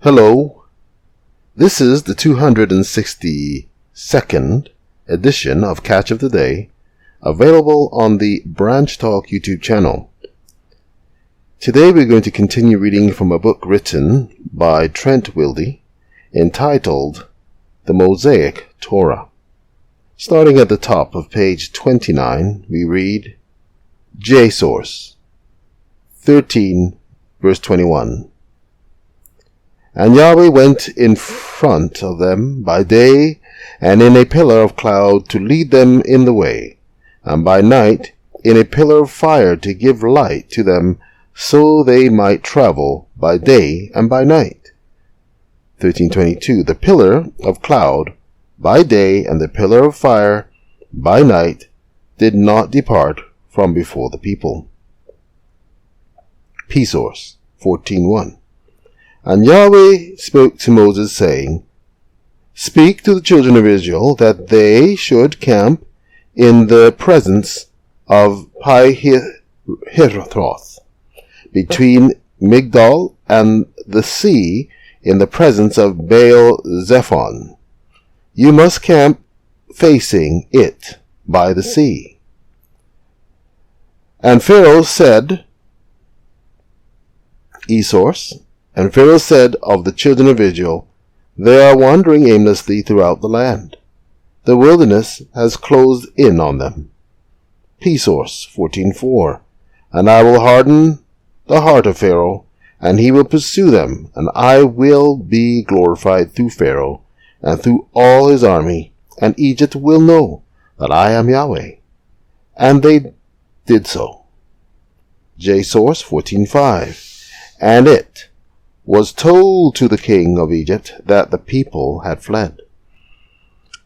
Hello, this is the 262nd edition of Catch of the Day, available on the Branch Talk YouTube channel. Today we're going to continue reading from a book written by Trent Wilde, entitled The Mosaic Torah. Starting at the top of page 29, we read J-Source 13, verse 21. And Yahweh went in front of them by day, and in a pillar of cloud to lead them in the way, and by night in a pillar of fire to give light to them, so they might travel by day and by night. 13:22. The pillar of cloud by day and the pillar of fire by night did not depart from before the people. P-Source 14:1. And Yahweh spoke to Moses, saying, Speak to the children of Israel that they should camp in the presence of Pi-Hiroth, between Migdol and the sea, in the presence of Baal-Zephon. You must camp facing it by the sea. And Pharaoh said, E-Source, and Pharaoh said of the children of Israel, They are wandering aimlessly throughout the land. The wilderness has closed in on them. P-Source 14:4. And I will harden the heart of Pharaoh, and he will pursue them, and I will be glorified through Pharaoh, and through all his army, and Egypt will know that I am Yahweh. And they did so. J-Source 14:5. And it was told to the king of Egypt that the people had fled.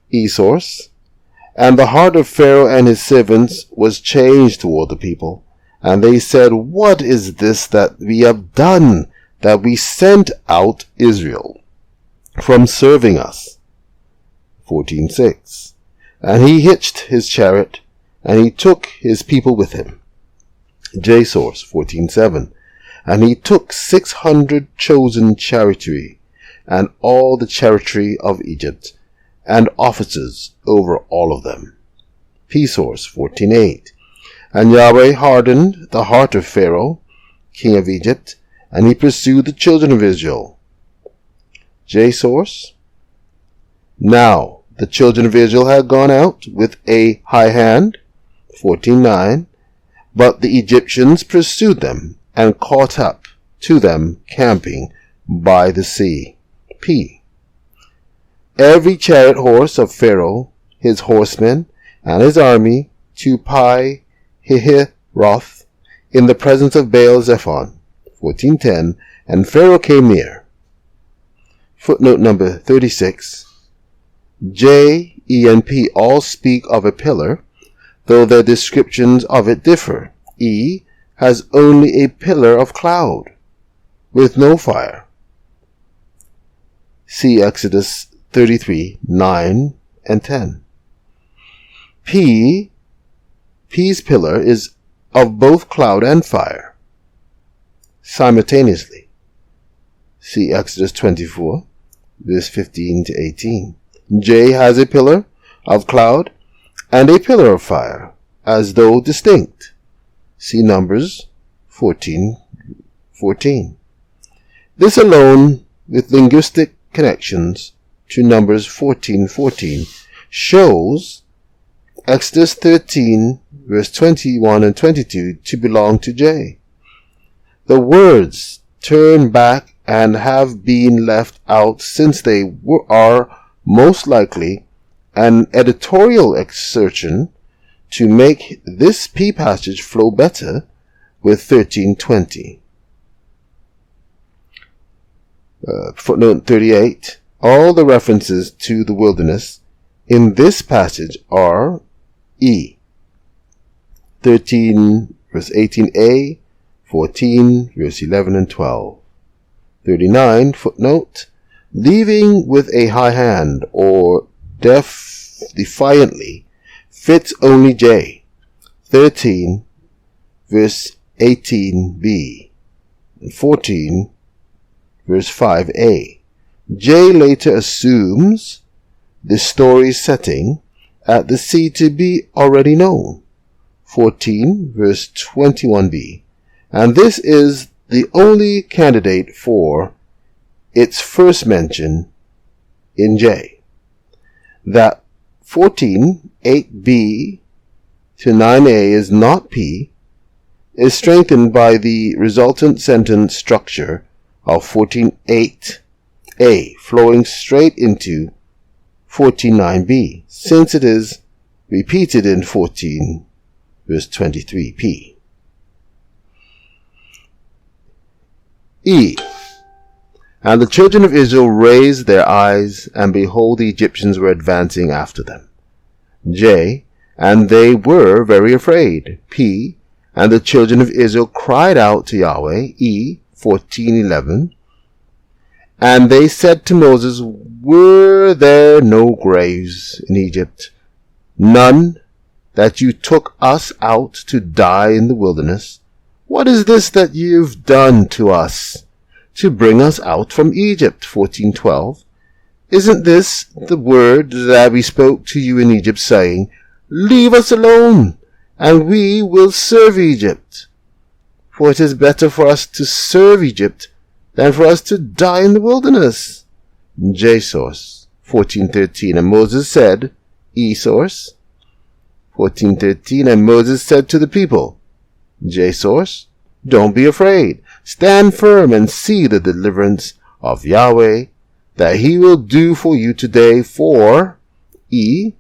E-Source. And the heart of Pharaoh and his servants was changed toward the people, and they said, What is this that we have done, that we sent out Israel from serving us? 14:6. And he hitched his chariot, and he took his people with him. J-Source 14:7. And he took 600 chosen chariotry, and all the chariotry of Egypt, and officers over all of them. P-Source 14:8. And Yahweh hardened the heart of Pharaoh, king of Egypt, and he pursued the children of Israel. J-Source. Now the children of Israel had gone out with a high hand. 14:9. But the Egyptians pursued them, and caught up to them camping by the sea. P. Every chariot horse of Pharaoh, his horsemen, and his army, to Pi-Hiroth, in the presence of Baal-Zephon. 14:10. And Pharaoh came near. Footnote number 36. J, E, and P all speak of a pillar, though their descriptions of it differ. E has only a pillar of cloud, with no fire. See Exodus 33:9 and 10. P's pillar is of both cloud and fire, simultaneously. See Exodus 24, verse 15 to 18. J has a pillar of cloud and a pillar of fire, as though distinct. See Numbers 14:14. This alone, with linguistic connections to Numbers 14:14, shows Exodus 13, verse 21 and 22 to belong to J. The words turn back and have been left out, since they are most likely an editorial exertion to make this P passage flow better with 13:20. Footnote 38. All the references to the wilderness in this passage are E. 13 verse 18a, 14 verse 11 and 12. 39. Footnote. Leaving with a high hand, or defiantly, fits only J. 13 verse 18b, and 14 verse 5a. J later assumes the story's setting at the sea to be already known, 14 verse 21b, and this is the only candidate for its first mention in J. That 14, 8b to 9a is not P is strengthened by the resultant sentence structure of 14.8a flowing straight into 14.9b, since it is repeated in 14 verse 23p. E. And the children of Israel raised their eyes, and behold, the Egyptians were advancing after them. J. And they were very afraid. P. And the children of Israel cried out to Yahweh. E. 14:11. And they said to Moses, were there no graves in Egypt, none, that you took us out to die in the wilderness? What is this that you've done to us, to bring us out from Egypt? 14:12. Isn't this the word that we spoke to you in Egypt, saying, leave us alone, and we will serve Egypt? For it is better for us to serve Egypt than for us to die in the wilderness. J source, 14:13. And Moses said, E source, 14:13. And Moses said to the people, J source, don't be afraid. Stand firm and see the deliverance of Yahweh that he will do for you today. For E.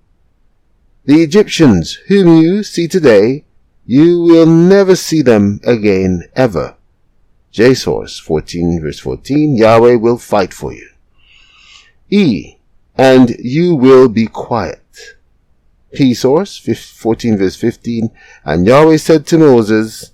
the Egyptians whom you see today, you will never see them again ever. J source, 14 verse 14. Yahweh will fight for you. E. And you will be quiet. P source, 14 verse 15. And Yahweh said to Moses,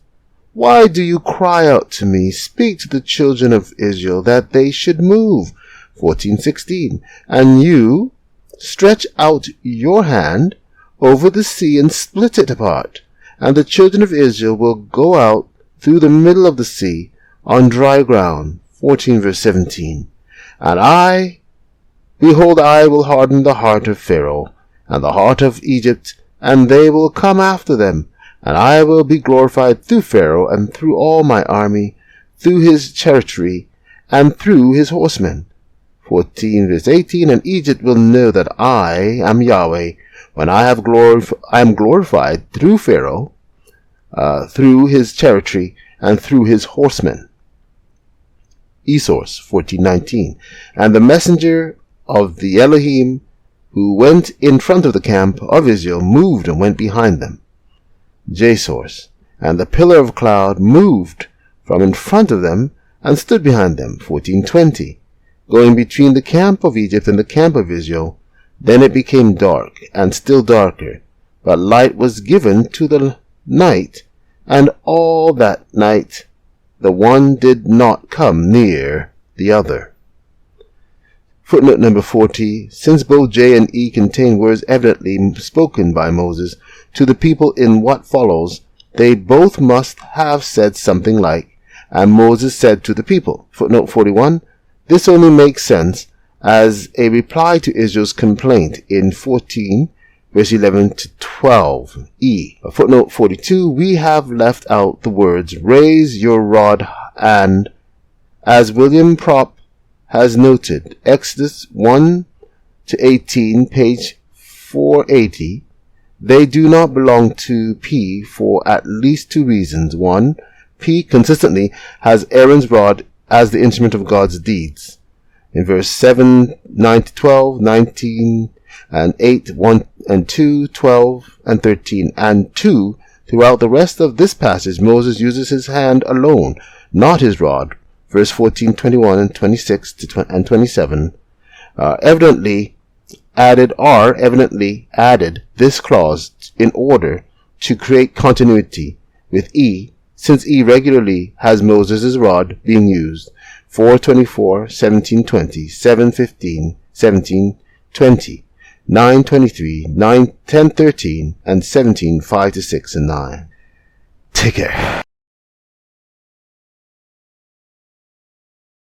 why do you cry out to me? Speak to the children of Israel that they should move. 14:16. And you stretch out your hand over the sea and split it apart, and the children of Israel will go out through the middle of the sea on dry ground. 14 verse 17. And I, behold, I will harden the heart of Pharaoh and the heart of Egypt, and they will come after them, and I will be glorified through Pharaoh and through all my army, through his chariotry and through his horsemen. 14 verse 18. And Egypt will know that I am Yahweh, when I am glorified through Pharaoh, through his chariotry and through his horsemen. E source, 14:19. And the messenger of the Elohim who went in front of the camp of Israel moved and went behind them. J source. And the pillar of cloud moved from in front of them and stood behind them. 14:20. Going between the camp of Egypt and the camp of Israel. Then it became dark and still darker, but light was given to the night, and all that night the one did not come near the other. Footnote number 40. Since both J and E contain words evidently spoken by Moses to the people in what follows, they both must have said something like, and Moses said to the people. Footnote 41. This only makes sense as a reply to Israel's complaint in 14 verse 11 to 12. E. Footnote 42. We have left out the words raise your rod and, as William Propp has noted, Exodus 1 to 18, page 480, they do not belong to P for at least two reasons. 1. P consistently has Aaron's rod as the instrument of God's deeds. In verse 7, 9 to 12, 19 and 8, 1 and 2, 12 and 13, and 2, throughout the rest of this passage, Moses uses his hand alone, not his rod. Verse 14, 21 and 26 and 27, evidently added this clause in order to create continuity with E, since E regularly has Moses' rod being used. 4:24, 17:20, 7:15, 17:20, 9:23, 9:10:13, and 17:5 to 6 and 9. Take care.